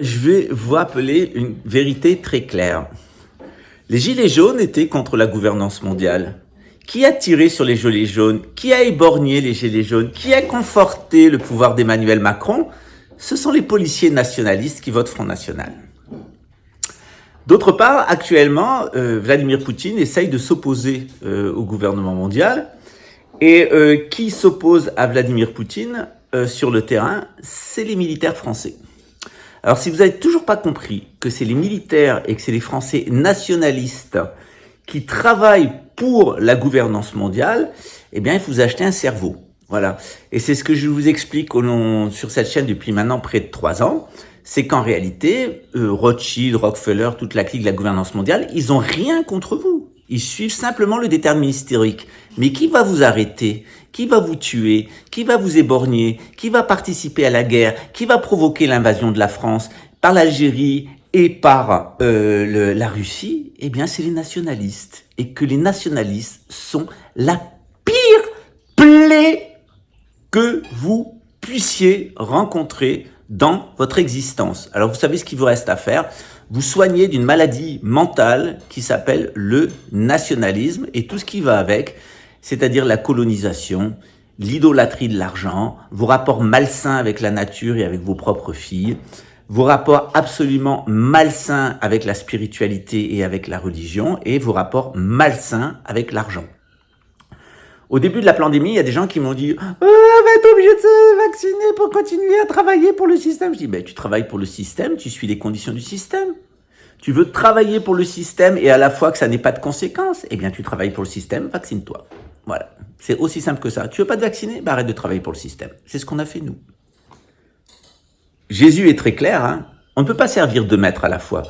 Je vais vous rappeler une vérité très claire. Les Gilets jaunes étaient contre la gouvernance mondiale. Qui a tiré sur les Gilets jaunes? Qui a éborgné les Gilets jaunes? Qui a conforté le pouvoir d'Emmanuel Macron? Ce sont les policiers nationalistes qui votent Front National. D'autre part, actuellement, Vladimir Poutine essaye de s'opposer au gouvernement mondial. Et qui s'oppose à Vladimir Poutine sur le terrain? C'est les militaires français. Alors, si vous n'avez toujours pas compris que c'est les militaires et que c'est les Français nationalistes qui travaillent pour la gouvernance mondiale, eh bien, il faut vous acheter un cerveau. Voilà. Et c'est ce que je vous explique sur cette chaîne depuis maintenant près de 3 ans. C'est qu'en réalité, Rothschild, Rockefeller, toute la clique de la gouvernance mondiale, ils n'ont rien contre vous. Ils suivent simplement le déterminisme historique. Mais qui va vous arrêter? Qui va vous tuer? Qui va vous éborgner? Qui va participer à la guerre? Qui va provoquer l'invasion de la France par l'Algérie et par la Russie? Eh bien, c'est les nationalistes. Et que les nationalistes sont la pire plaie que vous puissiez rencontrer dans votre existence. Alors, vous savez ce qu'il vous reste à faire? Vous soignez d'une maladie mentale qui s'appelle le nationalisme et tout ce qui va avec, c'est-à-dire la colonisation, l'idolâtrie de l'argent, vos rapports malsains avec la nature et avec vos propres filles, vos rapports absolument malsains avec la spiritualité et avec la religion, et vos rapports malsains avec l'argent. Au début de la pandémie, il y a des gens qui m'ont dit « on va être obligé de se vacciner pour continuer à travailler pour le système ». Je dis « tu travailles pour le système, tu suis les conditions du système. Tu veux travailler pour le système et à la fois que ça n'ait pas de conséquences, eh bien tu travailles pour le système, vaccine-toi. » Voilà, c'est aussi simple que ça. Tu veux pas te vacciner? Arrête de travailler pour le système. C'est ce qu'on a fait nous. Jésus est très clair, hein. On ne peut pas servir 2 maîtres à la fois.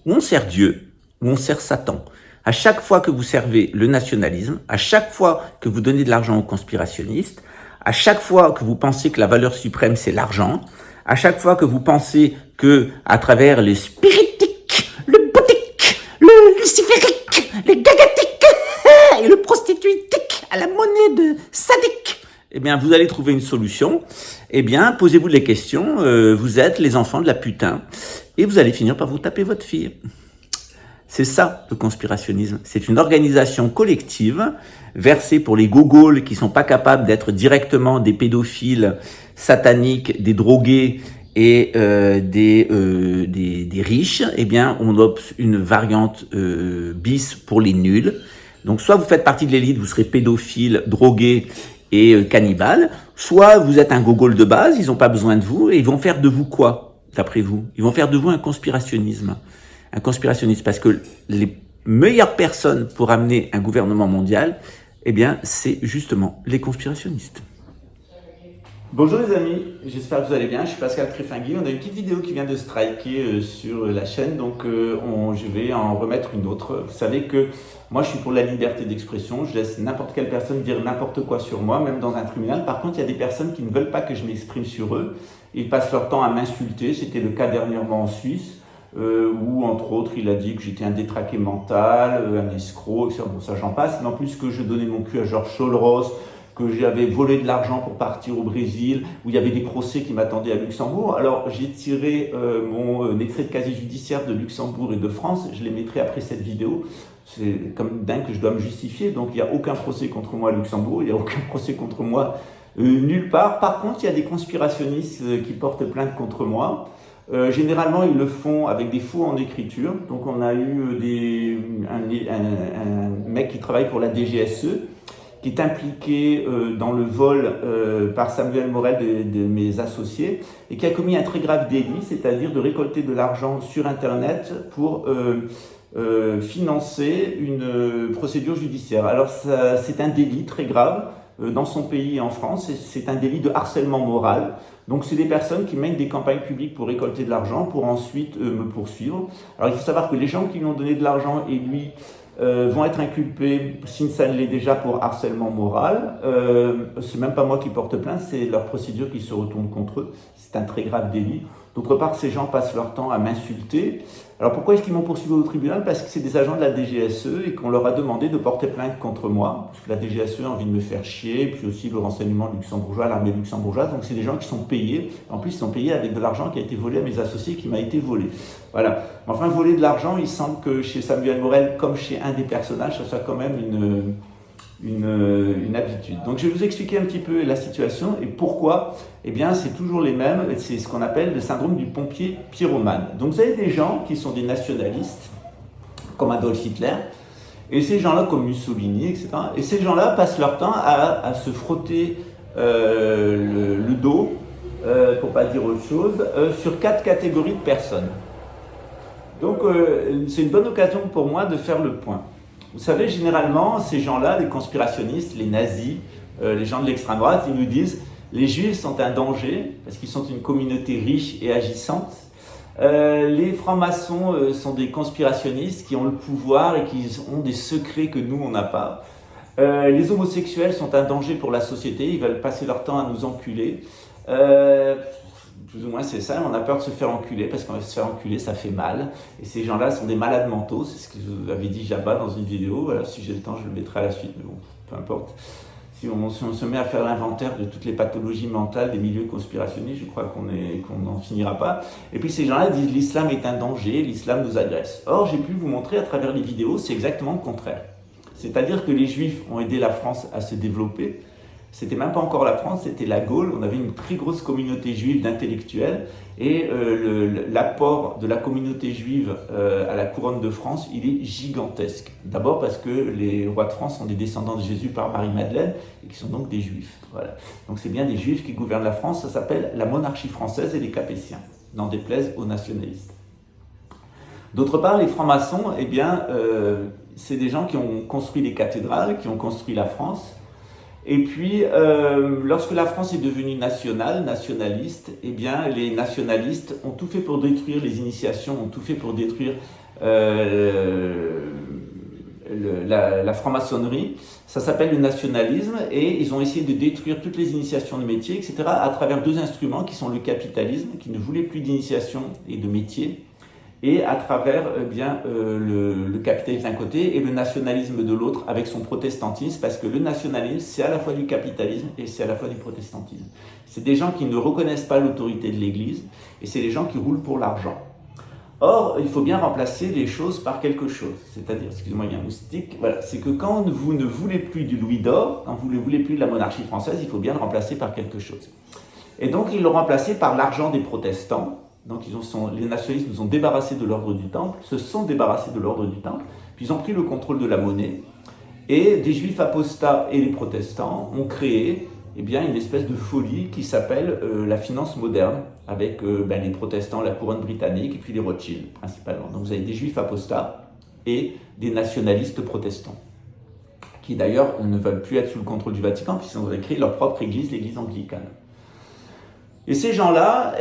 Ou on sert Dieu, ou on sert Satan. À chaque fois que vous servez le nationalisme, à chaque fois que vous donnez de l'argent aux conspirationnistes, à chaque fois que vous pensez que la valeur suprême c'est l'argent, à chaque fois que vous pensez que à travers les spiritiques, le bouddhique, le luciférique, les gagatiques et le prostituitique à la monnaie de sadique, eh bien vous allez trouver une solution. Eh bien posez-vous les questions, vous êtes les enfants de la putain et vous allez finir par vous taper votre fille. C'est ça, le conspirationnisme. C'est une organisation collective versée pour les gogoles qui sont pas capables d'être directement des pédophiles sataniques, des drogués et des riches. Eh bien, on opte une variante bis pour les nuls. Donc, soit vous faites partie de l'élite, vous serez pédophile, drogué et cannibale, soit vous êtes un gogol de base, ils n'ont pas besoin de vous et ils vont faire de vous quoi, d'après vous? Ils vont faire de vous un conspirationnisme. Un conspirationniste, parce que les meilleures personnes pour amener un gouvernement mondial, eh bien, c'est justement les conspirationnistes. Bonjour les amis, j'espère que vous allez bien, je suis Pascal Crefingui. On a une petite vidéo qui vient de striker sur la chaîne, donc je vais en remettre une autre. Vous savez que moi je suis pour la liberté d'expression, je laisse n'importe quelle personne dire n'importe quoi sur moi, même dans un tribunal. Par contre, il y a des personnes qui ne veulent pas que je m'exprime sur eux, ils passent leur temps à m'insulter, c'était le cas dernièrement en Suisse. Où entre autres il a dit que j'étais un détraqué mental, un escroc, etc. Bon, ça j'en passe, mais en plus que je donnais mon cul à Georges Soros, que j'avais volé de l'argent pour partir au Brésil, où il y avait des procès qui m'attendaient à Luxembourg. Alors j'ai tiré mon extrait de casier judiciaire de Luxembourg et de France, je les mettrai après cette vidéo. C'est comme dingue que je dois me justifier, donc il n'y a aucun procès contre moi à Luxembourg, il n'y a aucun procès contre moi nulle part. Par contre, il y a des conspirationnistes qui portent plainte contre moi. Généralement, ils le font avec des faux en écriture. Donc, on a eu un mec qui travaille pour la DGSE, qui est impliqué dans le vol par Samuel Morel de mes associés, et qui a commis un très grave délit, c'est-à-dire de récolter de l'argent sur Internet pour financer une procédure judiciaire. Alors, c'est un délit très grave dans son pays et en France, c'est un délit de harcèlement moral. Donc c'est des personnes qui mènent des campagnes publiques pour récolter de l'argent, pour ensuite me poursuivre. Alors il faut savoir que les gens qui lui ont donné de l'argent et lui vont être inculpés, si ça ne l'est déjà, pour harcèlement moral. C'est même pas moi qui porte plainte, c'est leur procédure qui se retourne contre eux. C'est un très grave délit. D'autre part, ces gens passent leur temps à m'insulter. Alors pourquoi est-ce qu'ils m'ont poursuivi au tribunal? Parce que c'est des agents de la DGSE et qu'on leur a demandé de porter plainte contre moi, parce que la DGSE a envie de me faire chier, puis aussi le renseignement luxembourgeois, l'armée luxembourgeoise. Donc c'est des gens qui sont payés. En plus, ils sont payés avec de l'argent qui a été volé à mes associés, qui m'a été volé. Voilà. Enfin, voler de l'argent, il semble que chez Samuel Morel, comme chez un des personnages, ça soit quand même une habitude. Donc je vais vous expliquer un petit peu la situation et pourquoi. Eh bien, c'est toujours les mêmes, c'est ce qu'on appelle le syndrome du pompier pyromane. Donc vous avez des gens qui sont des nationalistes, comme Adolf Hitler, et ces gens-là comme Mussolini, etc. Et ces gens-là passent leur temps à se frotter le dos, pour pas dire autre chose, sur 4 catégories de personnes. Donc c'est une bonne occasion pour moi de faire le point. Vous savez, généralement, ces gens-là, les conspirationnistes, les nazis, les gens de l'extrême droite, ils nous disent les juifs sont un danger parce qu'ils sont une communauté riche et agissante. Les francs-maçons sont des conspirationnistes qui ont le pouvoir et qui ont des secrets que nous, on n'a pas. Les homosexuels sont un danger pour la société, ils veulent passer leur temps à nous enculer. Plus ou moins c'est ça, on a peur de se faire enculer parce qu'on va se faire enculer, ça fait mal. Et ces gens-là sont des malades mentaux, c'est ce que je vous avais dit Jabba dans une vidéo. Voilà, si j'ai le temps, je le mettrai à la suite, mais bon, peu importe. Si on se met à faire l'inventaire de toutes les pathologies mentales des milieux conspirationnistes, je crois qu'on n'en finira pas. Et puis ces gens-là disent l'islam est un danger, l'islam nous agresse. Or, j'ai pu vous montrer à travers les vidéos, c'est exactement le contraire. C'est-à-dire que les juifs ont aidé la France à se développer. C'était même pas encore la France, c'était la Gaule. On avait une très grosse communauté juive d'intellectuels et l'apport de la communauté juive à la couronne de France, il est gigantesque. D'abord parce que les rois de France sont des descendants de Jésus par Marie-Madeleine et qui sont donc des juifs. Voilà. Donc c'est bien des juifs qui gouvernent la France, ça s'appelle la monarchie française et les capétiens, n'en déplaise aux nationalistes. D'autre part, les francs-maçons, eh bien, c'est des gens qui ont construit les cathédrales, qui ont construit la France. Et puis, lorsque la France est devenue nationaliste, eh bien, les nationalistes ont tout fait pour détruire les initiations, ont tout fait pour détruire la franc-maçonnerie. Ça s'appelle le nationalisme et ils ont essayé de détruire toutes les initiations de métiers, etc. à travers 2 instruments qui sont le capitalisme, qui ne voulait plus d'initiation et de métier, et à travers le capitalisme d'un côté et le nationalisme de l'autre avec son protestantisme, parce que le nationalisme, c'est à la fois du capitalisme et c'est à la fois du protestantisme. C'est des gens qui ne reconnaissent pas l'autorité de l'Église et c'est des gens qui roulent pour l'argent. Or, il faut bien remplacer les choses par quelque chose. C'est-à-dire, excusez-moi, il y a un moustique, voilà, c'est que quand vous ne voulez plus du louis d'or, quand vous ne voulez plus de la monarchie française, il faut bien le remplacer par quelque chose. Et donc, ils l'ont remplacé par l'argent des protestants. Donc les nationalistes nous ont débarrassés de l'ordre du Temple, se sont débarrassés de l'ordre du Temple, puis ils ont pris le contrôle de la monnaie, et des juifs apostats et les protestants ont créé une espèce de folie qui s'appelle la finance moderne, avec les protestants, la couronne britannique, et puis les Rothschild principalement. Donc vous avez des juifs apostats et des nationalistes protestants, qui d'ailleurs ne veulent plus être sous le contrôle du Vatican, puisqu'ils ont créé leur propre église, l'église anglicane. Et ces gens-là,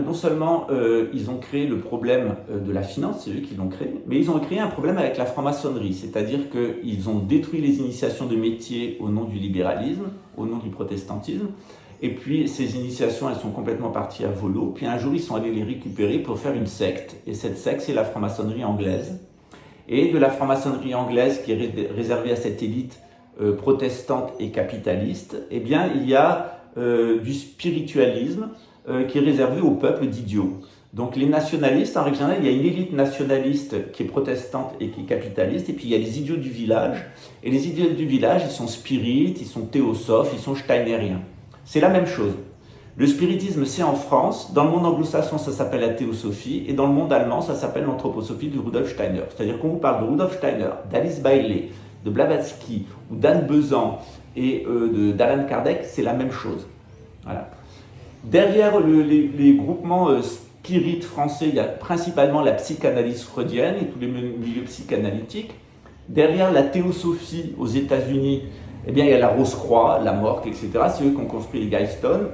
non seulement ils ont créé le problème de la finance, c'est eux qui l'ont créé, mais ils ont créé un problème avec la franc-maçonnerie, c'est-à-dire qu'ils ont détruit les initiations de métiers au nom du libéralisme, au nom du protestantisme, et puis ces initiations, elles sont complètement parties à volo, puis un jour ils sont allés les récupérer pour faire une secte, et cette secte, c'est la franc-maçonnerie anglaise, et de la franc-maçonnerie anglaise qui est réservée à cette élite protestante et capitaliste, il y a du spiritualisme qui est réservé au peuple d'idiots. Donc les nationalistes, en règle générale, il y a une élite nationaliste qui est protestante et qui est capitaliste, et puis il y a les idiots du village. Et les idiots du village, ils sont spirites, ils sont théosophes, ils sont steinériens. C'est la même chose. Le spiritisme, c'est en France. Dans le monde anglo-saxon, ça s'appelle la théosophie, et dans le monde allemand, ça s'appelle l'anthroposophie de Rudolf Steiner. C'est-à-dire qu'on vous parle de Rudolf Steiner, d'Alice Bailey, de Blavatsky ou d'Anne Besant et d'Alan Kardec, c'est la même chose. Voilà. Derrière les groupements spirites français, il y a principalement la psychanalyse freudienne et tous les milieux psychanalytiques. Derrière la théosophie aux États-Unis, il y a la Rose-Croix, la Morgue, etc. C'est eux qui ont construit les Geistone.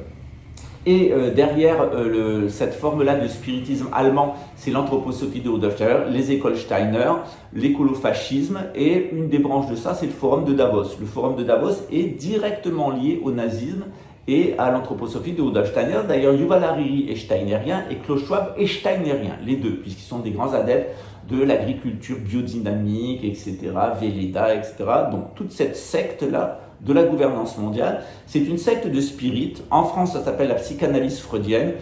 Et derrière cette forme-là de spiritisme allemand, c'est l'anthroposophie de Rudolf Steiner, les écoles Steiner, l'écolofascisme, et une des branches de ça, c'est le Forum de Davos. Le Forum de Davos est directement lié au nazisme et à l'anthroposophie de Rudolf Steiner. D'ailleurs, Yuval Hariri est steinerien et Klaus Schwab est steinerien, les deux, puisqu'ils sont des grands adeptes de l'agriculture biodynamique, etc., Velleda, etc. Donc toute cette secte-là de la gouvernance mondiale, c'est une secte de spirit. En France, ça s'appelle la psychanalyse freudienne.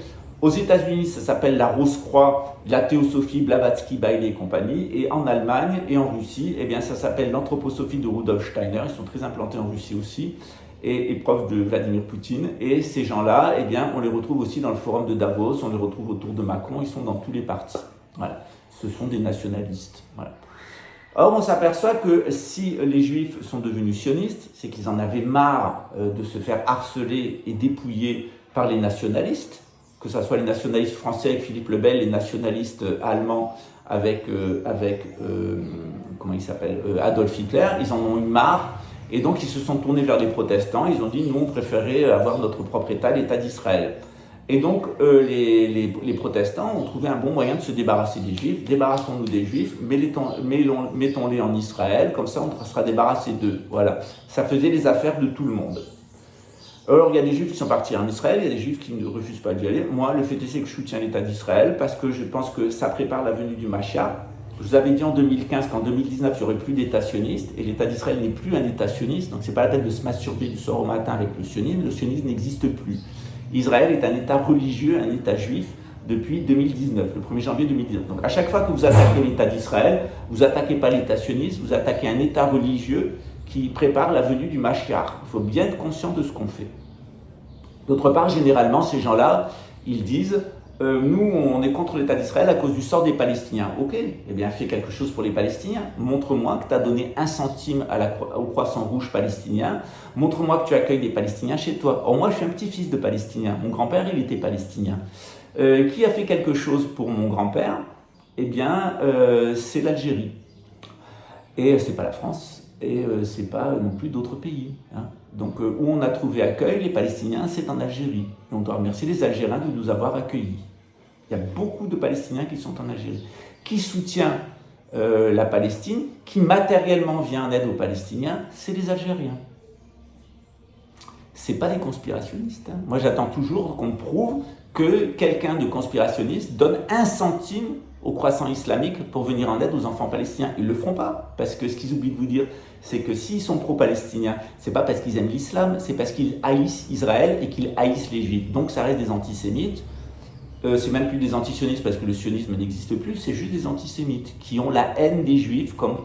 Aux États-Unis, ça s'appelle la Rose-Croix, la théosophie, Blavatsky, Bailey et compagnie. Et en Allemagne et en Russie, eh bien, ça s'appelle l'anthroposophie de Rudolf Steiner. Ils sont très implantés en Russie aussi, et proches de Vladimir Poutine. Et ces gens-là, eh bien, on les retrouve aussi dans le forum de Davos, on les retrouve autour de Macron, ils sont dans tous les partis. Voilà. Ce sont des nationalistes. Voilà. Or, on s'aperçoit que si les Juifs sont devenus sionistes, c'est qu'ils en avaient marre de se faire harceler et dépouiller par les nationalistes, que ce soit les nationalistes français avec Philippe le Bel, les nationalistes allemands avec comment il s'appelle, Adolf Hitler. Ils en ont eu marre et donc ils se sont tournés vers les protestants. Ils ont dit, nous on préférait avoir notre propre État, l'État d'Israël. Et donc les protestants ont trouvé un bon moyen de se débarrasser des Juifs. Débarrassons-nous des Juifs, mettons-les en Israël, comme ça on sera débarrassé d'eux. Voilà, ça faisait les affaires de tout le monde. Alors, il y a des Juifs qui sont partis en Israël, il y a des Juifs qui ne refusent pas d'y aller. Moi, le fait est que je soutiens l'État d'Israël parce que je pense que ça prépare la venue du Mashiach. Je vous avais dit en 2015 qu'en 2019, il n'y aurait plus d'État sioniste, et l'État d'Israël n'est plus un État sioniste, donc c'est pas la peine de se masturber du soir au matin avec le sionisme n'existe plus. Israël est un État religieux, un État juif, depuis 2019, le 1er janvier 2019. Donc à chaque fois que vous attaquez l'État d'Israël, vous n'attaquez pas l'État sioniste, vous attaquez un État religieux qui prépare la venue du Mashiach. Il faut bien être conscient de ce qu'on fait. D'autre part, généralement, ces gens-là, ils disent nous, on est contre l'État d'Israël à cause du sort des Palestiniens. Ok, eh bien, fais quelque chose pour les Palestiniens. Montre-moi que tu as donné 1 centime au Croissant Rouge palestinien. Montre-moi que tu accueilles des Palestiniens chez toi. Or, moi, je suis un petit-fils de Palestinien. Mon grand-père, il était palestinien. Qui a fait quelque chose pour mon grand-père? Eh bien, c'est l'Algérie. Et c'est pas la France. Et c'est pas non plus d'autres pays. Hein. Donc, où on a trouvé accueil, les Palestiniens, c'est en Algérie. Et on doit remercier les Algériens de nous avoir accueillis. Il y a beaucoup de Palestiniens qui sont en Algérie. Qui soutient la Palestine, qui matériellement vient en aide aux Palestiniens, c'est les Algériens. C'est pas des conspirationnistes. Hein. Moi, j'attends toujours qu'on me prouve que quelqu'un de conspirationniste donne 1 centime au croissant islamique pour venir en aide aux enfants palestiniens. Ils ne le feront pas, parce que ce qu'ils oublient de vous dire, c'est que s'ils sont pro-palestiniens, c'est pas parce qu'ils aiment l'islam, c'est parce qu'ils haïssent Israël et qu'ils haïssent les Juifs. Donc ça reste des antisémites. C'est même plus des antisionistes parce que le sionisme n'existe plus, c'est juste des antisémites qui ont la haine des Juifs comme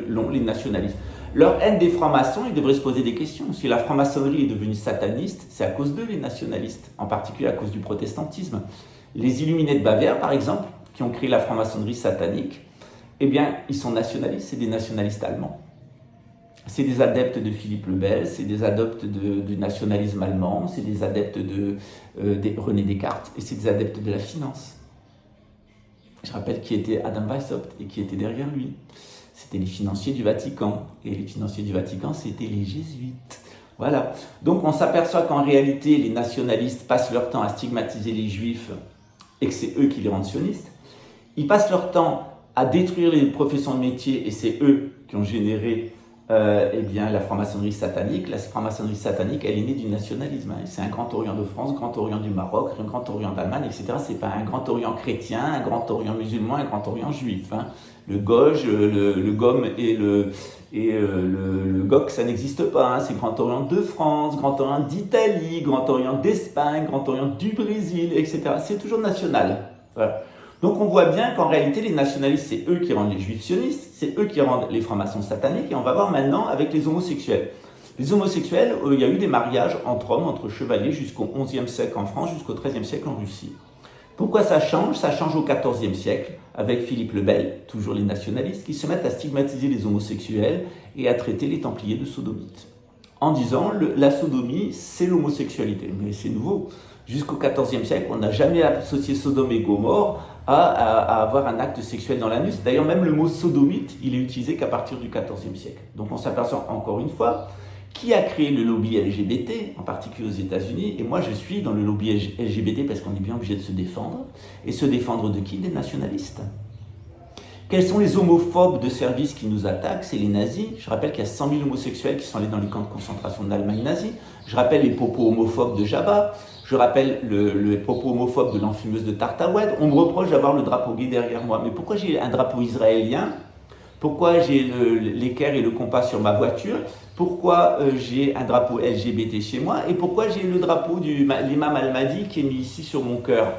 l'ont les nationalistes. Leur haine des francs-maçons, ils devraient se poser des questions. Si la franc-maçonnerie est devenue sataniste, c'est à cause d'eux les nationalistes, en particulier à cause du protestantisme. Les Illuminés de Bavière, par exemple, qui ont créé la franc-maçonnerie satanique, eh bien, ils sont nationalistes, c'est des nationalistes allemands. C'est des adeptes de Philippe le Bel, c'est des adeptes du nationalisme allemand, c'est des adeptes de René Descartes, et c'est des adeptes de la finance. Je rappelle qui était Adam Weishaupt et qui était derrière lui. C'était les financiers du Vatican, et les financiers du Vatican, c'était les jésuites. Voilà. Donc on s'aperçoit qu'en réalité, les nationalistes passent leur temps à stigmatiser les juifs, et que c'est eux qui les rendent sionistes. Ils passent leur temps à détruire les professions de métier, et c'est eux qui ont généré eh bien, la franc-maçonnerie satanique. La franc-maçonnerie satanique, elle est née du nationalisme. Hein. C'est un Grand Orient de France, Grand Orient du Maroc, un Grand Orient d'Allemagne, etc. C'est pas un Grand Orient chrétien, un Grand Orient musulman, un Grand Orient juif. Hein. Le Goge, le GOM et le GOC, ça n'existe pas. Hein. C'est Grand Orient de France, Grand Orient d'Italie, Grand Orient d'Espagne, Grand Orient du Brésil, etc. C'est toujours national. Voilà. Donc on voit bien qu'en réalité, les nationalistes, c'est eux qui rendent les juifs sionistes, c'est eux qui rendent les francs-maçons sataniques, et on va voir maintenant avec les homosexuels. Les homosexuels, il y a eu des mariages entre hommes, entre chevaliers, jusqu'au XIe siècle en France, jusqu'au XIIIe siècle en Russie. Pourquoi ça change? Ça change au XIVe siècle, avec Philippe le Bel, toujours les nationalistes, qui se mettent à stigmatiser les homosexuels et à traiter les Templiers de sodomites. En disant, la sodomie, c'est l'homosexualité. Mais c'est nouveau. Jusqu'au XIVe siècle, on n'a jamais associé Sodome et Gomorrhe à avoir un acte sexuel dans l'anus. D'ailleurs, même le mot sodomite, il est utilisé qu'à partir du XIVe siècle. Donc on s'aperçoit encore une fois qui a créé le lobby LGBT, en particulier aux États-Unis. Et moi, je suis dans le lobby LGBT parce qu'on est bien obligé de se défendre. Et se défendre de qui? Des nationalistes. Quels sont les homophobes de service qui nous attaquent? C'est les nazis. Je rappelle qu'il y a 100 000 homosexuels qui sont allés dans les camps de concentration de l'Allemagne nazie. Je rappelle les propos homophobes de Jabba. Je rappelle les propos homophobes de l'enfumeuse de Tartaoued. On me reproche d'avoir le drapeau gay derrière moi. Mais pourquoi j'ai un drapeau israélien? Pourquoi j'ai l'équerre et le compas sur ma voiture? Pourquoi j'ai un drapeau LGBT chez moi? Et pourquoi j'ai le drapeau de l'imam Al-Mahdi qui est mis ici sur mon cœur?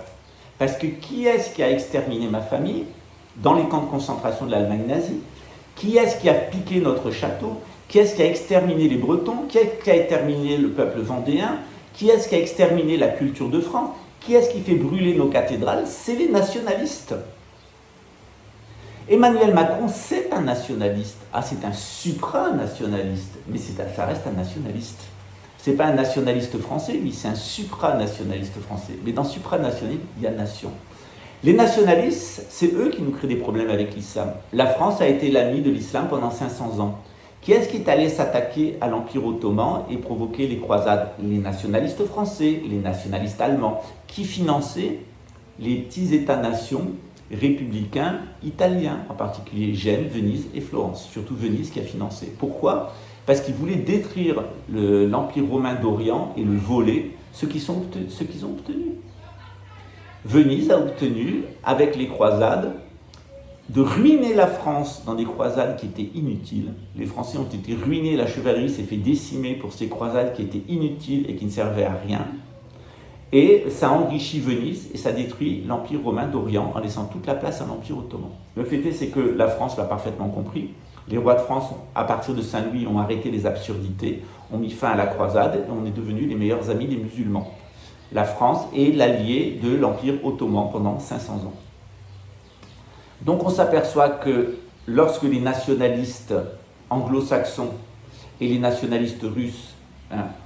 Parce que qui est-ce qui a exterminé ma famille dans les camps de concentration de l'Allemagne nazie? Qui est-ce qui a piqué notre château? Qui est-ce qui a exterminé les Bretons? Qui est-ce qui a exterminé le peuple vendéen? Qui est-ce qui a exterminé la culture de France? Qui est-ce qui fait brûler nos cathédrales? C'est les nationalistes. Emmanuel Macron, c'est un nationaliste. Ah, c'est un supranationaliste, mais ça reste un nationaliste. C'est pas un nationaliste français, lui, c'est un supranationaliste français. Mais dans supranationalisme, il y a nation. Les nationalistes, c'est eux qui nous créent des problèmes avec l'islam. La France a été l'amie de l'islam pendant 500 ans. Qui est-ce qui est allé s'attaquer à l'Empire ottoman et provoquer les croisades? Les nationalistes français, les nationalistes allemands, qui finançaient les petits États-nations républicains italiens, en particulier Gênes, Venise et Florence. Surtout Venise qui a financé. Pourquoi? Parce qu'ils voulaient détruire l'Empire romain d'Orient et le voler, ce qu'ils ont obtenu. Venise a obtenu, avec les croisades, de ruiner la France dans des croisades qui étaient inutiles. Les Français ont été ruinés, la chevalerie s'est fait décimer pour ces croisades qui étaient inutiles et qui ne servaient à rien. Et ça enrichit Venise et ça détruit l'Empire romain d'Orient en laissant toute la place à l'Empire ottoman. Le fait est, c'est que la France l'a parfaitement compris. Les rois de France, à partir de Saint-Louis, ont arrêté les absurdités, ont mis fin à la croisade et on est devenus les meilleurs amis des musulmans. La France est l'allié de l'Empire ottoman pendant 500 ans. Donc on s'aperçoit que lorsque les nationalistes anglo-saxons et les nationalistes russes,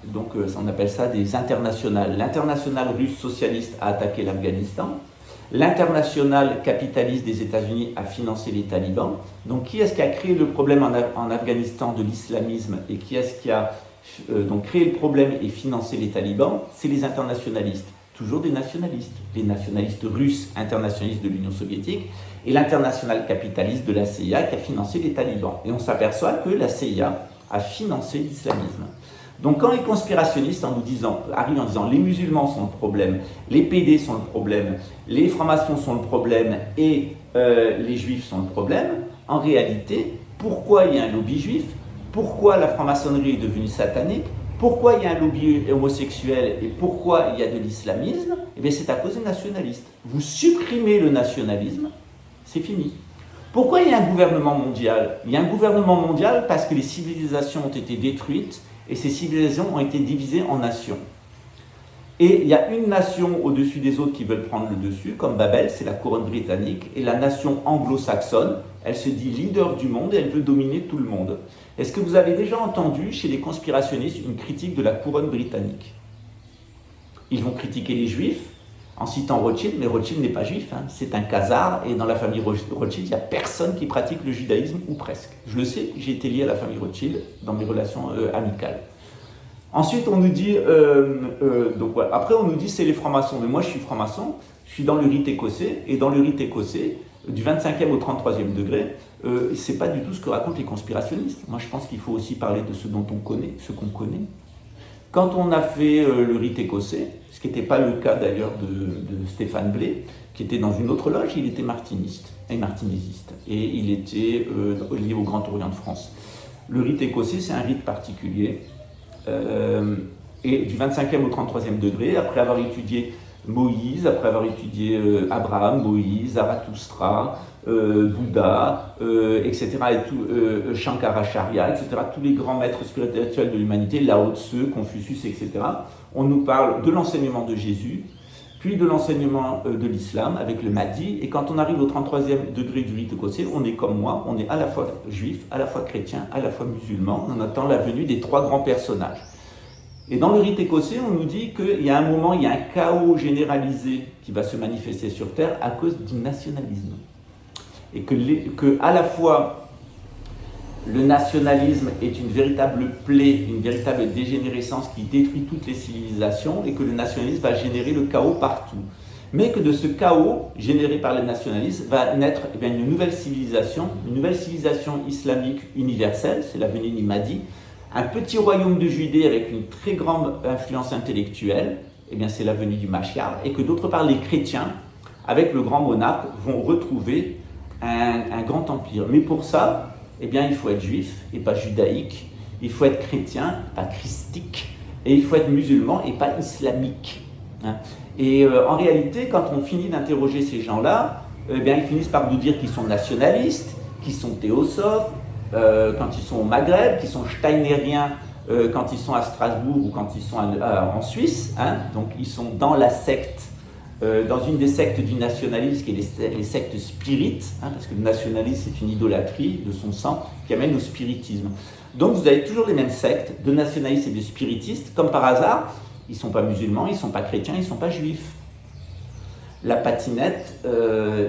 donc on appelle ça des internationales, l'internationale russe socialiste a attaqué l'Afghanistan, l'international capitaliste des États-Unis a financé les talibans. Donc qui est-ce qui a créé le problème en Afghanistan de l'islamisme et qui est-ce qui a donc créé le problème et financé les talibans? C'est les internationalistes, toujours des nationalistes. Les nationalistes russes internationalistes de l'Union soviétique et l'international capitaliste de la CIA qui a financé les talibans. Et on s'aperçoit que la CIA a financé l'islamisme. Donc quand les conspirationnistes arrivent en disant les musulmans sont le problème, les PD sont le problème, les francs-maçons sont le problème et les juifs sont le problème, en réalité, pourquoi il y a un lobby juif? Pourquoi la franc-maçonnerie est devenue satanique? Pourquoi il y a un lobby homosexuel et pourquoi il y a de l'islamisme? Eh bien c'est à cause des nationalistes. Vous supprimez le nationalisme, c'est fini. Pourquoi il y a un gouvernement mondial? Il y a un gouvernement mondial parce que les civilisations ont été détruites et ces civilisations ont été divisées en nations. Et il y a une nation au-dessus des autres qui veulent prendre le dessus, comme Babel, c'est la couronne britannique, et la nation anglo-saxonne, elle se dit leader du monde et elle veut dominer tout le monde. Est-ce que vous avez déjà entendu chez les conspirationnistes une critique de la couronne britannique? Ils vont critiquer les juifs en citant Rothschild, mais Rothschild n'est pas juif, c'est un khazar, et dans la famille Rothschild, il n'y a personne qui pratique le judaïsme, ou presque. Je le sais, j'ai été lié à la famille Rothschild dans mes relations amicales. Ensuite, on nous dit, donc voilà. Après on nous dit c'est les francs-maçons, mais moi je suis franc-maçon, je suis dans le rite écossais, et dans le rite écossais, du 25e au 33e degré, c'est pas du tout ce que racontent les conspirationnistes. Moi je pense qu'il faut aussi parler de ce dont on connaît, ce qu'on connaît. Quand on a fait le rite écossais, ce qui n'était pas le cas d'ailleurs de Stéphane Blais, qui était dans une autre loge, il était martiniste et martinésiste, et il était lié au Grand Orient de France. Le rite écossais, c'est un rite particulier, et du 25e au 33e degré, après avoir étudié Moïse, après avoir étudié Abraham, Moïse, Zarathustra, Bouddha, etc., Shankaracharya, etc., tous les grands maîtres spirituels de l'humanité, Lao Tse, Confucius, etc., on nous parle de l'enseignement de Jésus, puis de l'enseignement de l'islam avec le Mahdi, et quand on arrive au 33e degré du rite écossais, on est comme moi, on est à la fois juif, à la fois chrétien, à la fois musulman, on attend la venue des trois grands personnages. Et dans le rite écossais, on nous dit qu'il y a un moment, il y a un chaos généralisé qui va se manifester sur Terre à cause du nationalisme. Et que à la fois, le nationalisme est une véritable plaie, une véritable dégénérescence qui détruit toutes les civilisations, et que le nationalisme va générer le chaos partout. mais que de ce chaos généré par le nationalisme va naître une nouvelle civilisation islamique universelle, c'est la venue du Mahdi, un petit royaume de Judée avec une très grande influence intellectuelle, c'est la venue du Mashiach, et que d'autre part les chrétiens, avec le grand monarque, vont retrouver un grand empire. Mais pour ça, il faut être juif et pas judaïque, il faut être chrétien, pas christique, et il faut être musulman et pas islamique. Et en réalité, quand on finit d'interroger ces gens-là, ils finissent par nous dire qu'ils sont nationalistes, qu'ils sont théosophes, quand ils sont au Maghreb, qu'ils sont steinériens quand ils sont à Strasbourg ou quand ils sont en Suisse. Donc ils sont dans la secte, dans une des sectes du nationalisme qui est les sectes spirites, parce que le nationalisme c'est une idolâtrie de son sang qui amène au spiritisme. Donc vous avez toujours les mêmes sectes de nationalistes et de spiritistes, comme par hasard. Ils ne sont pas musulmans, ils ne sont pas chrétiens, ils ne sont pas juifs. La patinette,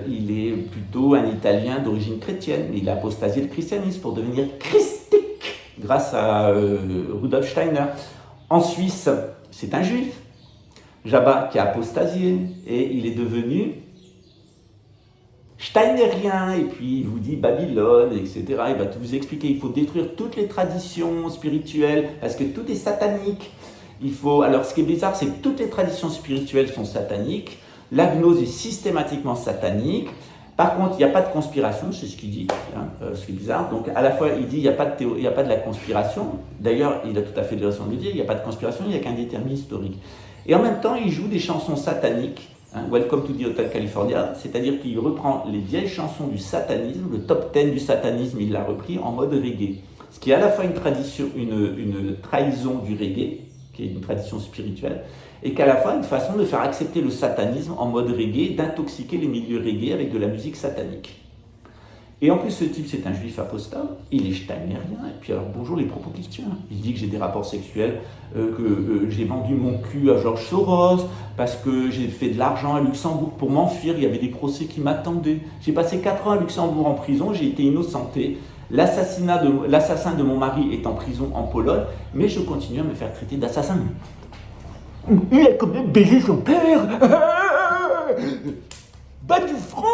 il est plutôt un Italien d'origine chrétienne. Il a apostasié le christianisme pour devenir christique grâce à Rudolf Steiner. En Suisse, c'est un juif, Jabba, qui a apostasié et il est devenu steinérien, et puis il vous dit Babylone, etc. Il va tout vous expliquer. Il faut détruire toutes les traditions spirituelles parce que tout est satanique. Alors ce qui est bizarre, c'est que toutes les traditions spirituelles sont sataniques. La gnose est systématiquement satanique. Par contre, il n'y a pas de conspiration, c'est ce qu'il dit, ce qui est bizarre. Donc à la fois, il dit il n'y a pas de la conspiration. D'ailleurs, il a tout à fait raison de le dire, il n'y a pas de conspiration, il n'y a qu'un déterminisme historique. Et en même temps, il joue des chansons sataniques, Welcome to the Hotel California, c'est-à-dire qu'il reprend les vieilles chansons du satanisme, le top 10 du satanisme, il l'a repris en mode reggae. Ce qui est à la fois une trahison du reggae, qui est une tradition spirituelle, et qu'à la fois une façon de faire accepter le satanisme en mode reggae, d'intoxiquer les milieux reggae avec de la musique satanique. Et en plus, ce type, c'est un juif apostat, il est steinérien, et puis alors bonjour les propos qu'il tient. Il dit que j'ai des rapports sexuels, que j'ai vendu mon cul à George Soros, parce que j'ai fait de l'argent à Luxembourg pour m'enfuir, il y avait des procès qui m'attendaient. J'ai passé 4 ans à Luxembourg en prison, j'ai été innocenté. L'assassin de mon mari est en prison en Pologne, mais je continue à me faire traiter d'assassin. Il a quand même baisé son père. Bas du front.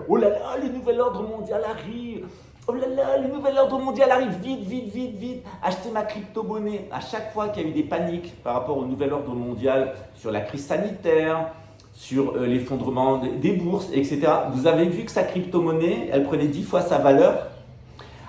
Oh là là, le nouvel ordre mondial arrive. Oh là là, le nouvel ordre mondial arrive. Vite. Achetez ma crypto-monnaie. À chaque fois qu'il y a eu des paniques par rapport au nouvel ordre mondial sur la crise sanitaire, sur l'effondrement des bourses, etc. Vous avez vu que sa crypto-monnaie, elle prenait 10 fois sa valeur.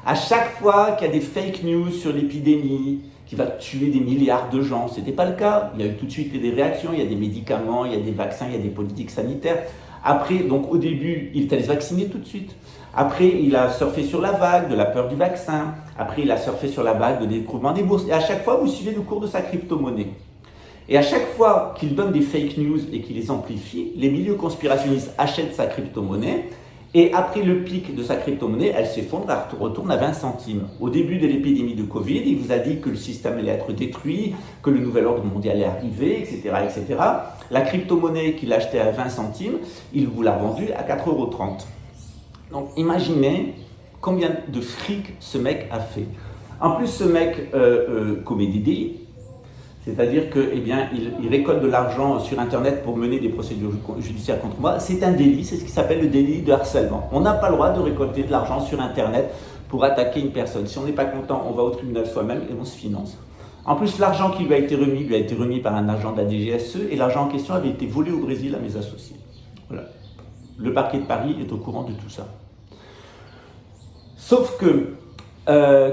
À chaque fois qu'il y a des fake news sur l'épidémie qui va tuer des milliards de gens, ce n'était pas le cas. Il y a eu tout de suite des réactions, il y a des médicaments, il y a des vaccins, il y a des politiques sanitaires. Après, donc au début, il est allé se vacciner tout de suite. Après, il a surfé sur la vague de la peur du vaccin. Après, il a surfé sur la vague de l'écroulement des bourses. Et à chaque fois, vous suivez le cours de sa crypto-monnaie. Et à chaque fois qu'il donne des fake news et qu'il les amplifie, les milieux conspirationnistes achètent sa crypto-monnaie. Et après le pic de sa crypto-monnaie, elle s'effondre, elle retourne à 20 centimes. Au début de l'épidémie de Covid, il vous a dit que le système allait être détruit, que le nouvel ordre mondial allait arriver, etc. etc. La crypto-monnaie qu'il achetait à 20 centimes, il vous l'a vendue à 4,30 €. Donc imaginez combien de fric ce mec a fait. En plus, ce mec commet des délits. C'est-à-dire qu'il récolte de l'argent sur Internet pour mener des procédures judiciaires contre moi. C'est un délit, c'est ce qui s'appelle le délit de harcèlement. On n'a pas le droit de récolter de l'argent sur Internet pour attaquer une personne. Si on n'est pas content, on va au tribunal soi-même et on se finance. En plus, l'argent qui lui a été remis par un agent de la DGSE et l'argent en question avait été volé au Brésil à mes associés. Voilà. Le parquet de Paris est au courant de tout ça. Sauf que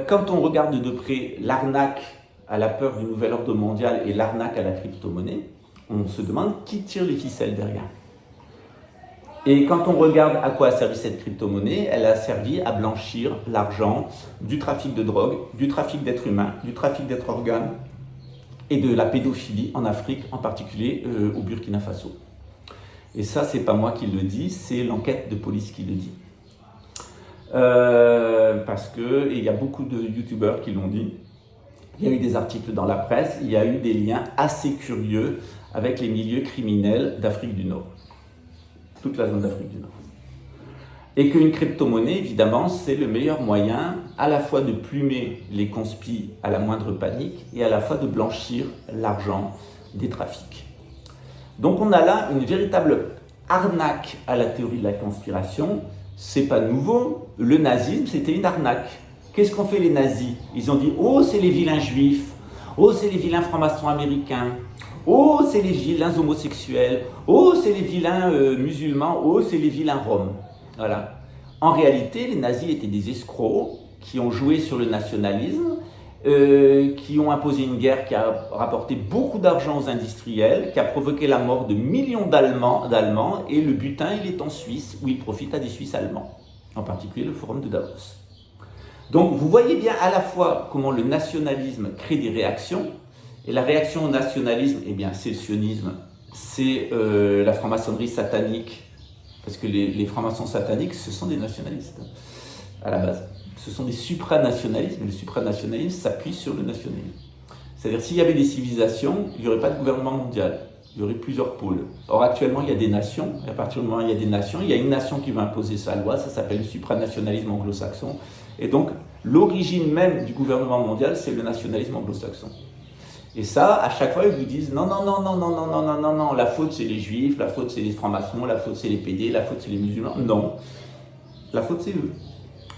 quand on regarde de près l'arnaque à la peur du nouvel ordre mondial et l'arnaque à la crypto-monnaie, on se demande qui tire les ficelles derrière. Et quand on regarde à quoi a servi cette crypto-monnaie, elle a servi à blanchir l'argent du trafic de drogue, du trafic d'êtres humains, du trafic d'êtres organes et de la pédophilie en Afrique, en particulier au Burkina Faso. Et ça, c'est pas moi qui le dis, c'est l'enquête de police qui le dit. Parce qu'il y a beaucoup de youtubeurs qui l'ont dit. Il y a eu des articles dans la presse, il y a eu des liens assez curieux avec les milieux criminels d'Afrique du Nord. Toute la zone d'Afrique du Nord. Et qu'une crypto-monnaie, évidemment, c'est le meilleur moyen à la fois de plumer les conspis à la moindre panique et à la fois de blanchir l'argent des trafics. Donc on a là une véritable arnaque à la théorie de la conspiration. C'est pas nouveau, le nazisme c'était une arnaque. Qu'est-ce qu'ont fait les nazis? Ils ont dit, oh c'est les vilains juifs, oh c'est les vilains francs-maçons américains, oh c'est les vilains homosexuels, oh c'est les vilains musulmans, oh c'est les vilains roms. Voilà. En réalité, les nazis étaient des escrocs qui ont joué sur le nationalisme, qui ont imposé une guerre qui a rapporté beaucoup d'argent aux industriels, qui a provoqué la mort de millions d'Allemands, et le butin, il est en Suisse, où il profite à des Suisses allemands, en particulier le Forum de Davos. Donc vous voyez bien à la fois comment le nationalisme crée des réactions, et la réaction au nationalisme, eh bien c'est le sionisme, c'est la franc-maçonnerie satanique, parce que les francs-maçons sataniques, ce sont des nationalistes, à la base. Ce sont des supranationalismes, et le supranationalisme s'appuie sur le nationalisme. C'est-à-dire, s'il y avait des civilisations, il n'y aurait pas de gouvernement mondial, il y aurait plusieurs pôles. Or, actuellement, il y a des nations, et à partir du moment où il y a des nations, il y a une nation qui va imposer sa loi, ça s'appelle le supranationalisme anglo-saxon, et donc, l'origine même du gouvernement mondial, c'est le nationalisme anglo-saxon. Et ça, à chaque fois, ils vous disent non, la faute c'est les juifs, la faute c'est les francs-maçons, la faute c'est les PD, la faute c'est les musulmans. Non, la faute c'est eux.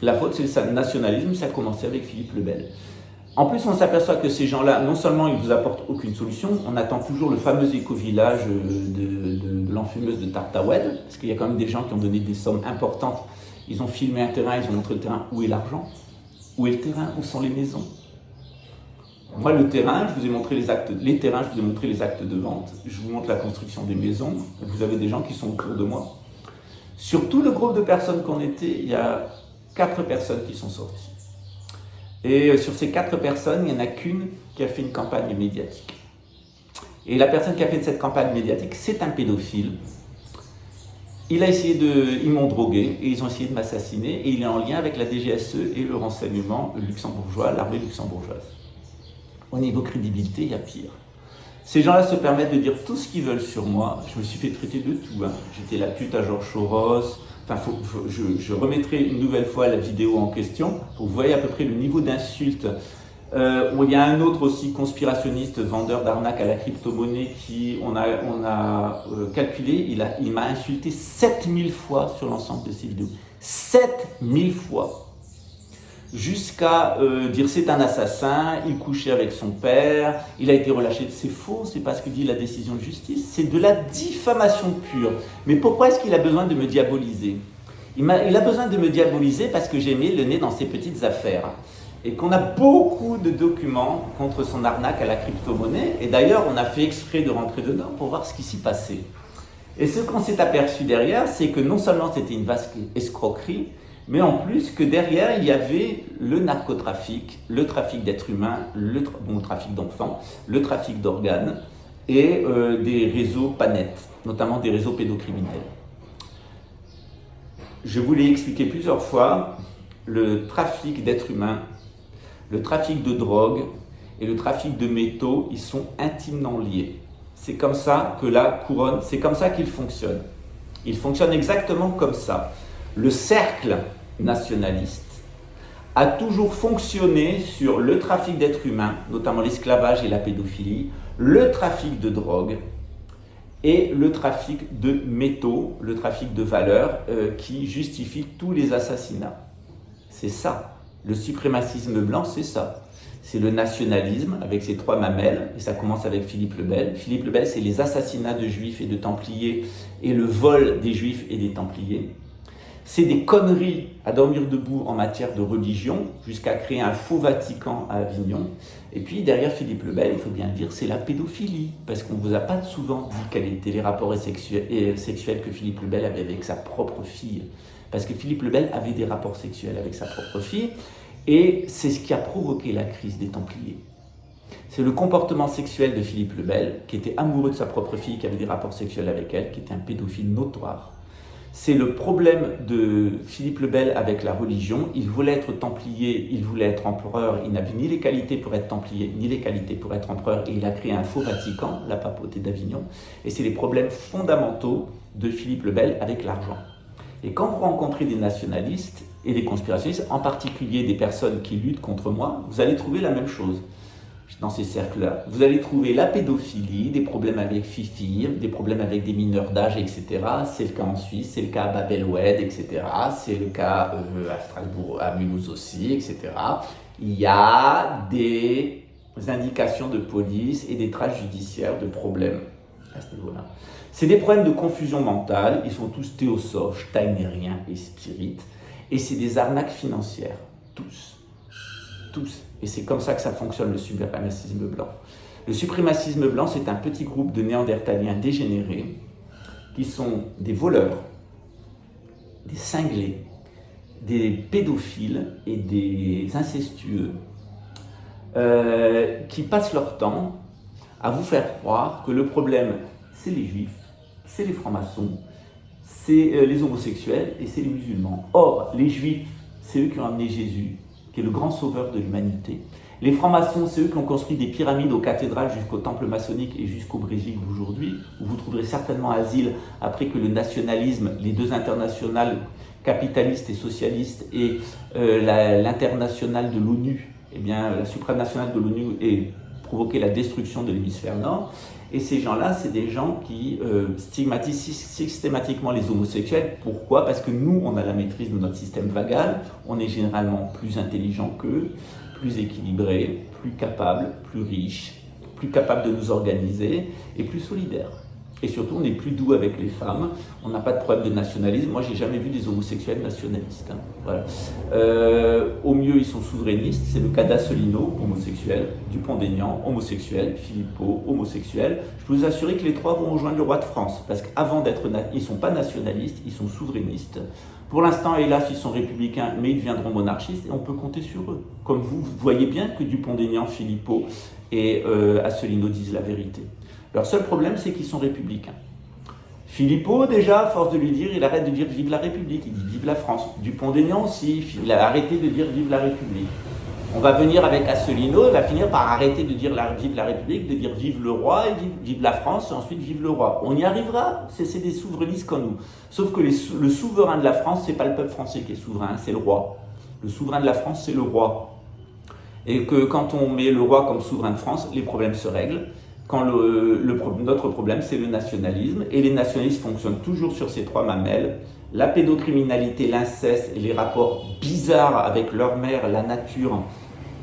La faute c'est le nationalisme, ça a commencé avec Philippe le Bel. En plus, on s'aperçoit que ces gens-là, non seulement ils ne vous apportent aucune solution, on attend toujours le fameux éco-village de l'enfumeuse de Tartaoued, parce qu'il y a quand même des gens qui ont donné des sommes importantes. Ils ont filmé un terrain, ils ont montré le terrain. Où est l'argent? Où est le terrain? Où sont les maisons? Moi, le terrain, je vous ai montré les actes de vente, je vous montre la construction des maisons, vous avez des gens qui sont autour de moi. Sur tout le groupe de personnes qu'on était, il y a 4 personnes qui sont sorties. Et sur ces 4 personnes, il n'y en a qu'une qui a fait une campagne médiatique. Et la personne qui a fait cette campagne médiatique, c'est un pédophile. Ils m'ont drogué et ils ont essayé de m'assassiner, et il est en lien avec la DGSE et le renseignement luxembourgeois, l'armée luxembourgeoise. Au niveau crédibilité, il y a pire. Ces gens-là se permettent de dire tout ce qu'ils veulent sur moi. Je me suis fait traiter de tout. J'étais la pute à Georges Soros. Enfin, je remettrai une nouvelle fois la vidéo en question pour que vous voyez à peu près le niveau d'insulte. Il y a un autre aussi conspirationniste, vendeur d'arnaque à la crypto-monnaie qui, on a calculé, il m'a insulté 7000 fois sur l'ensemble de ces vidéos. 7000 fois. Jusqu'à dire c'est un assassin, il couchait avec son père, il a été relâché. C'est faux, c'est pas ce que dit la décision de justice, c'est de la diffamation pure. Mais pourquoi est-ce qu'il a besoin de me diaboliser? Il a besoin de me diaboliser parce que j'ai mis le nez dans ses petites affaires. Et qu'on a beaucoup de documents contre son arnaque à la crypto-monnaie. Et d'ailleurs, on a fait exprès de rentrer dedans pour voir ce qui s'y passait. Et ce qu'on s'est aperçu derrière, c'est que non seulement c'était une vaste escroquerie, mais en plus que derrière, il y avait le narcotrafic, le trafic d'êtres humains, le trafic d'enfants, le trafic d'organes et des réseaux pas nets, notamment des réseaux pédocriminels. Je vous l'ai expliqué plusieurs fois, le trafic d'êtres humains, le trafic de drogue et le trafic de métaux, ils sont intimement liés. C'est comme ça que la couronne, c'est comme ça qu'il fonctionne. Il fonctionne exactement comme ça. Le cercle nationaliste a toujours fonctionné sur le trafic d'êtres humains, notamment l'esclavage et la pédophilie, le trafic de drogue et le trafic de métaux, le trafic de valeurs qui justifie tous les assassinats. C'est ça. Le suprémacisme blanc, c'est ça. C'est le nationalisme avec ses 3 mamelles, et ça commence avec Philippe le Bel. Philippe le Bel, c'est les assassinats de juifs et de templiers et le vol des juifs et des templiers. C'est des conneries à dormir debout en matière de religion, jusqu'à créer un faux Vatican à Avignon. Et puis derrière Philippe le Bel, il faut bien le dire, c'est la pédophilie, parce qu'on ne vous a pas souvent dit quels étaient les rapports sexuels que Philippe le Bel avait avec sa propre fille. Parce que Philippe le Bel avait des rapports sexuels avec sa propre fille, et c'est ce qui a provoqué la crise des Templiers. C'est le comportement sexuel de Philippe le Bel, qui était amoureux de sa propre fille, qui avait des rapports sexuels avec elle, qui était un pédophile notoire. C'est le problème de Philippe le Bel avec la religion. Il voulait être templier, il voulait être empereur, il n'avait ni les qualités pour être templier, ni les qualités pour être empereur, et il a créé un faux Vatican, la papauté d'Avignon. Et c'est les problèmes fondamentaux de Philippe le Bel avec l'argent. Et quand vous rencontrez des nationalistes et des conspirationnistes, en particulier des personnes qui luttent contre moi, vous allez trouver la même chose. dans ces cercles-là, vous allez trouver la pédophilie, des problèmes avec Fifi, des problèmes avec des mineurs d'âge, etc. C'est le cas en Suisse, c'est le cas à Babel-Oued, etc. C'est le cas à Strasbourg, à Mulhouse aussi, etc. Il y a des indications de police et des traces judiciaires de problèmes à ce niveau-là. C'est des problèmes de confusion mentale, ils sont tous théosophes, steinériens et spirites, et c'est des arnaques financières, tous. Et c'est comme ça que ça fonctionne le suprémacisme blanc. Le suprémacisme blanc, c'est un petit groupe de néandertaliens dégénérés qui sont des voleurs, des cinglés, des pédophiles et des incestueux qui passent leur temps à vous faire croire que le problème, c'est les juifs, c'est les francs-maçons, c'est les homosexuels et c'est les musulmans. Or, les juifs, c'est eux qui ont amené Jésus, qui est le grand sauveur de l'humanité. Les francs-maçons, c'est eux qui ont construit des pyramides aux cathédrales jusqu'au temple maçonnique et jusqu'au Brésil aujourd'hui, où vous trouverez certainement asile après que le nationalisme, les deux internationales capitalistes et socialistes et l'internationale de l'ONU, eh bien la supranationale de l'ONU ait provoqué la destruction de l'hémisphère nord. Et ces gens-là, c'est des gens qui stigmatisent systématiquement les homosexuels. Pourquoi? Parce que nous, on a la maîtrise de notre système vagal, on est généralement plus intelligent qu'eux, plus équilibré, plus capable, plus riche, plus capable de nous organiser et plus solidaire. Et surtout, on est plus doux avec les femmes, on n'a pas de problème de nationalisme. Moi, j'ai jamais vu des homosexuels nationalistes. Hein. Voilà. Au mieux, ils sont souverainistes, c'est le cas d'Asselineau, homosexuel, Dupont-Aignan, homosexuel, Philippot, homosexuel. Je peux vous assurer que les trois vont rejoindre le roi de France, parce qu'avant d'être, ils ne sont pas nationalistes, ils sont souverainistes. Pour l'instant, hélas, ils sont républicains, mais ils deviendront monarchistes, et on peut compter sur eux. Comme vous voyez bien que Dupont-Aignan, Philippot et Asselineau disent la vérité. Leur seul problème, c'est qu'ils sont républicains. Philippot, déjà, à force de lui dire, il arrête de dire « vive la République », il dit « vive la France ». Dupont-Aignan aussi, il a arrêté de dire « vive la République ». On va venir avec Asselineau, il va finir par arrêter de dire « vive la République », de dire « vive le roi » et « vive la France » et ensuite « vive le roi ». On y arrivera, c'est des souverainistes comme nous. Sauf que le souverain de la France, c'est pas le peuple français qui est souverain, c'est le roi. Le souverain de la France, c'est le roi. Et que quand on met le roi comme souverain de France, les problèmes se règlent. Quand notre problème, c'est le nationalisme, et les nationalistes fonctionnent toujours sur ces trois mamelles, la pédocriminalité, l'inceste et les rapports bizarres avec leur mère, la nature,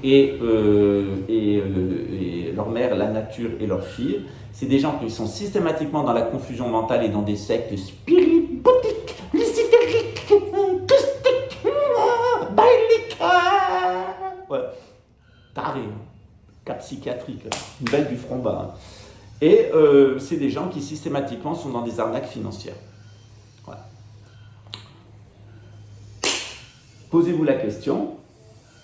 et leur mère, la nature et leur fille. C'est des gens qui sont systématiquement dans la confusion mentale et dans des sectes spirituelles, lucifériques, ouais. Taré. Cas psychiatrique, une belle du front bas. Et c'est des gens qui systématiquement sont dans des arnaques financières. Voilà. Posez-vous la question,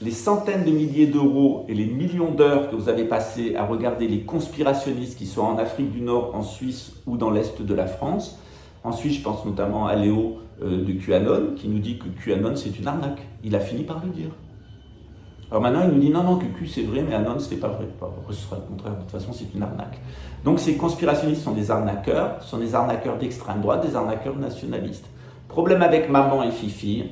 les centaines de milliers d'euros et les millions d'heures que vous avez passées à regarder les conspirationnistes qui sont en Afrique du Nord, en Suisse ou dans l'Est de la France. En Suisse, je pense notamment à Léo de QAnon, qui nous dit que QAnon c'est une arnaque. Il a fini par le dire. Alors maintenant, il nous dit non, que Q c'est vrai, mais Anon c'était pas vrai. Ce sera le contraire, de toute façon c'est une arnaque. Donc ces conspirationnistes sont des arnaqueurs d'extrême droite, des arnaqueurs nationalistes. Problème avec maman et Fifi,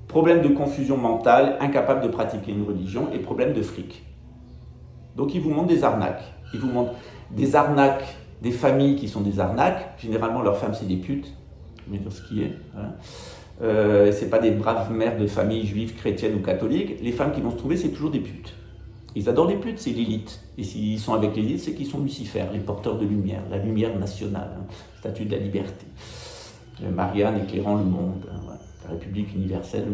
problème de confusion mentale, incapable de pratiquer une religion, et problème de fric. Donc ils vous montrent des arnaques. Ils vous montrent des arnaques, des familles qui sont des arnaques. Généralement leurs femmes c'est des putes, je vais dire ce qui est. Voilà. C'est pas des braves mères de familles juives, chrétiennes ou catholiques. Les femmes qui vont se trouver, c'est toujours des putes. Ils adorent les putes, c'est l'élite. Et s'ils sont avec l'élite, c'est qu'ils sont Lucifer, les porteurs de lumière, la lumière nationale, hein, statue de la liberté. Marianne éclairant le monde, hein, voilà, la République universelle.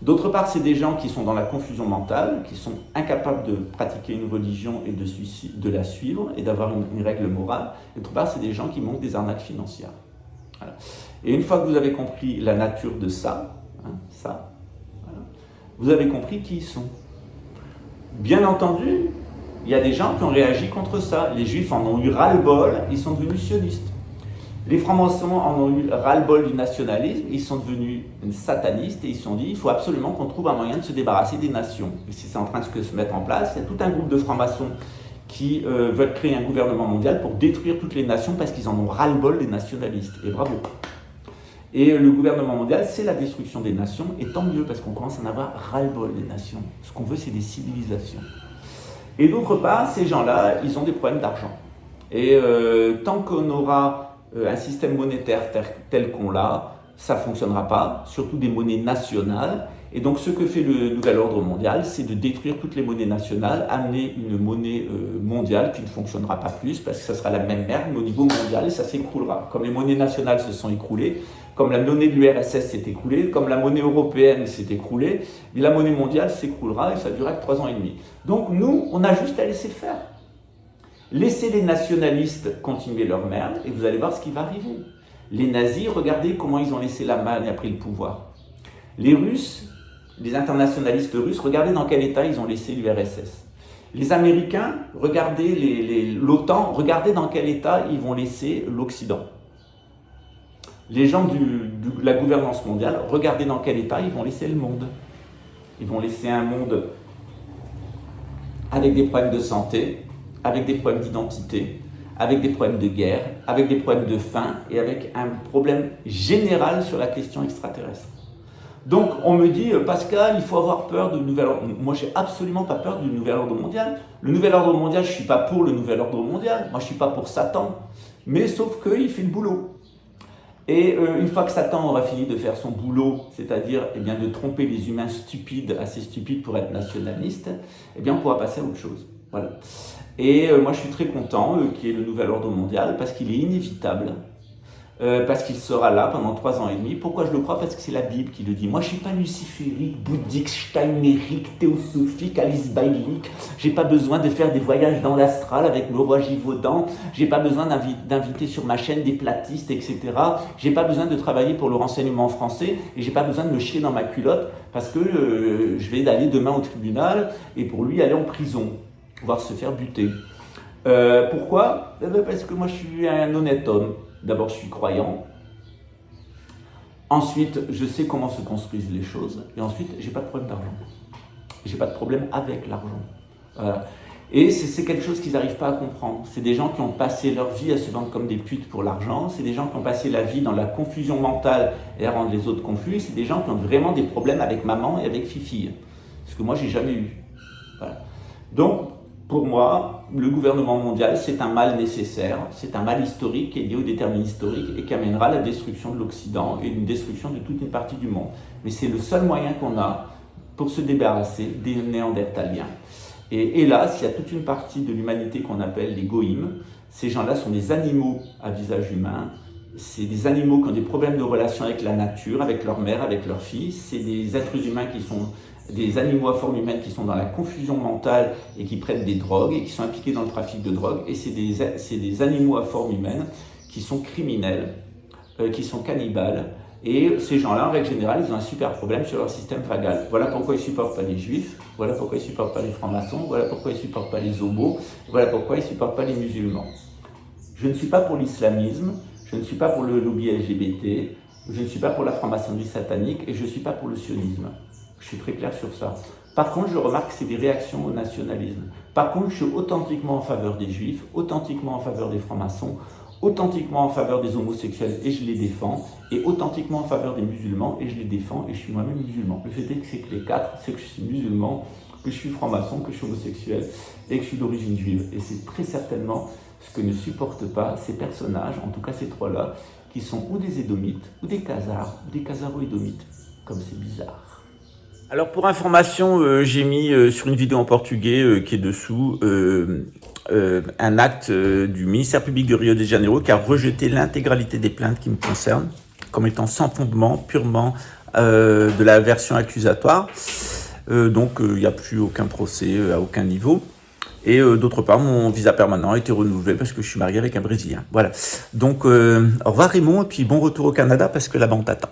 D'autre part, c'est des gens qui sont dans la confusion mentale, qui sont incapables de pratiquer une religion et de la suivre et d'avoir une règle morale. D'autre part, c'est des gens qui manquent des arnaques financières. Voilà. Et une fois que vous avez compris la nature de ça, voilà, vous avez compris qui ils sont. Bien entendu, il y a des gens qui ont réagi contre ça. Les Juifs en ont eu ras-le-bol, ils sont devenus sionistes. Les francs-maçons en ont eu ras-le-bol du nationalisme, ils sont devenus satanistes et ils se sont dit il faut absolument qu'on trouve un moyen de se débarrasser des nations. Et c'est en train de se mettre en place. Il y a tout un groupe de francs-maçons qui veulent créer un gouvernement mondial pour détruire toutes les nations parce qu'ils en ont ras-le-bol des nationalistes. Et bravo. Et le gouvernement mondial, c'est la destruction des nations, et tant mieux, parce qu'on commence à en avoir ras-le-bol des nations. Ce qu'on veut, c'est des civilisations. Et d'autre part, ces gens-là, ils ont des problèmes d'argent. Et tant qu'on aura un système monétaire tel qu'on l'a, ça ne fonctionnera pas, surtout des monnaies nationales. Et donc ce que fait le nouvel ordre mondial, c'est de détruire toutes les monnaies nationales, amener une monnaie mondiale qui ne fonctionnera pas plus, parce que ça sera la même merde, mais au niveau mondial, ça s'écroulera. Comme les monnaies nationales se sont écroulées, comme la monnaie de l'URSS s'est écroulée, comme la monnaie européenne s'est écroulée, et la monnaie mondiale s'écroulera et ça durera que 3 ans et demi. Donc nous, on a juste à laisser faire. Laissez les nationalistes continuer leur merde et vous allez voir ce qui va arriver. Les nazis, regardez comment ils ont laissé la main et pris le pouvoir. Les Russes, les internationalistes russes, regardez dans quel état ils ont laissé l'URSS. Les Américains, regardez l'OTAN, regardez dans quel état ils vont laisser l'Occident. Les gens de la gouvernance mondiale, regardez dans quel état ils vont laisser le monde. Ils vont laisser un monde avec des problèmes de santé, avec des problèmes d'identité, avec des problèmes de guerre, avec des problèmes de faim et avec un problème général sur la question extraterrestre. Donc on me dit, Pascal, il faut avoir peur du nouvel ordre. Moi, j'ai absolument pas peur du nouvel ordre mondial. Le nouvel ordre mondial, je suis pas pour le nouvel ordre mondial. Moi, je suis pas pour Satan. Mais sauf qu'il fait le boulot. Et une fois que Satan aura fini de faire son boulot, c'est-à-dire eh bien, de tromper les humains stupides, assez stupides pour être nationalistes, eh bien, on pourra passer à autre chose. Voilà. Et moi, je suis très content qu'il y ait le nouvel ordre mondial parce qu'il est inévitable. Parce qu'il sera là pendant 3 ans et demi. Pourquoi je le crois? Parce que c'est la Bible qui le dit. Moi, je ne suis pas luciférique, bouddhique, steinérique, théosophique, alice-bailique. Je n'ai pas besoin de faire des voyages dans l'astral avec le roi Givaudan. Je n'ai pas besoin d'inviter sur ma chaîne des platistes, etc. Je n'ai pas besoin de travailler pour le renseignement français et je n'ai pas besoin de me chier dans ma culotte parce que je vais aller demain au tribunal et pour lui aller en prison, voire se faire buter. Pourquoi? Parce que moi, je suis un honnête homme. D'abord, je suis croyant. Ensuite, je sais comment se construisent les choses. Et ensuite, j'ai pas de problème d'argent. J'ai pas de problème avec l'argent. Voilà. Et c'est quelque chose qu'ils n'arrivent pas à comprendre. C'est des gens qui ont passé leur vie à se vendre comme des putes pour l'argent. C'est des gens qui ont passé la vie dans la confusion mentale et à rendre les autres confus. C'est des gens qui ont vraiment des problèmes avec maman et avec Fifi. Ce que moi, j'ai jamais eu. Voilà. Donc, pour moi, le gouvernement mondial, c'est un mal nécessaire, c'est un mal historique qui est lié au déterminisme historique et qui amènera la destruction de l'Occident et une destruction de toute une partie du monde. Mais c'est le seul moyen qu'on a pour se débarrasser des Néandertaliens. Et hélas, il y a toute une partie de l'humanité qu'on appelle les goïms. Ces gens-là sont des animaux à visage humain. C'est des animaux qui ont des problèmes de relation avec la nature, avec leur mère, avec leur fille. C'est des êtres humains qui sont des animaux à forme humaine qui sont dans la confusion mentale et qui prennent des drogues et qui sont impliqués dans le trafic de drogue. Et c'est des animaux à forme humaine qui sont criminels, qui sont cannibales. Et ces gens-là, en règle générale, ils ont un super problème sur leur système vagal. Voilà pourquoi ils ne supportent pas les juifs, voilà pourquoi ils ne supportent pas les francs-maçons, voilà pourquoi ils ne supportent pas les homos, voilà pourquoi ils ne supportent pas les musulmans. Je ne suis pas pour l'islamisme, je ne suis pas pour le lobby LGBT, je ne suis pas pour la franc-maçonnerie satanique et je ne suis pas pour le sionisme. Je suis très clair sur ça. Par contre, je remarque que c'est des réactions au nationalisme. Par contre, je suis authentiquement en faveur des juifs, authentiquement en faveur des francs-maçons, authentiquement en faveur des homosexuels et je les défends, et authentiquement en faveur des musulmans et je les défends et je suis moi-même musulman. Le fait est que c'est que les 4, c'est que je suis musulman, que je suis franc-maçon, que je suis homosexuel et que je suis d'origine juive. Et c'est très certainement ce que ne supportent pas ces personnages, en tout cas ces 3-là, qui sont ou des édomites, ou des khazars, ou des khazaro-édomites. Comme c'est bizarre. Alors pour information, j'ai mis sur une vidéo en portugais qui est dessous un acte du ministère public de Rio de Janeiro qui a rejeté l'intégralité des plaintes qui me concernent comme étant sans fondement, purement de la version accusatoire. Donc il n'y a plus aucun procès à aucun niveau. Et d'autre part, mon visa permanent a été renouvelé parce que je suis marié avec un Brésilien. Voilà. Donc au revoir Raymond et puis bon retour au Canada parce que là-bas on t'attend.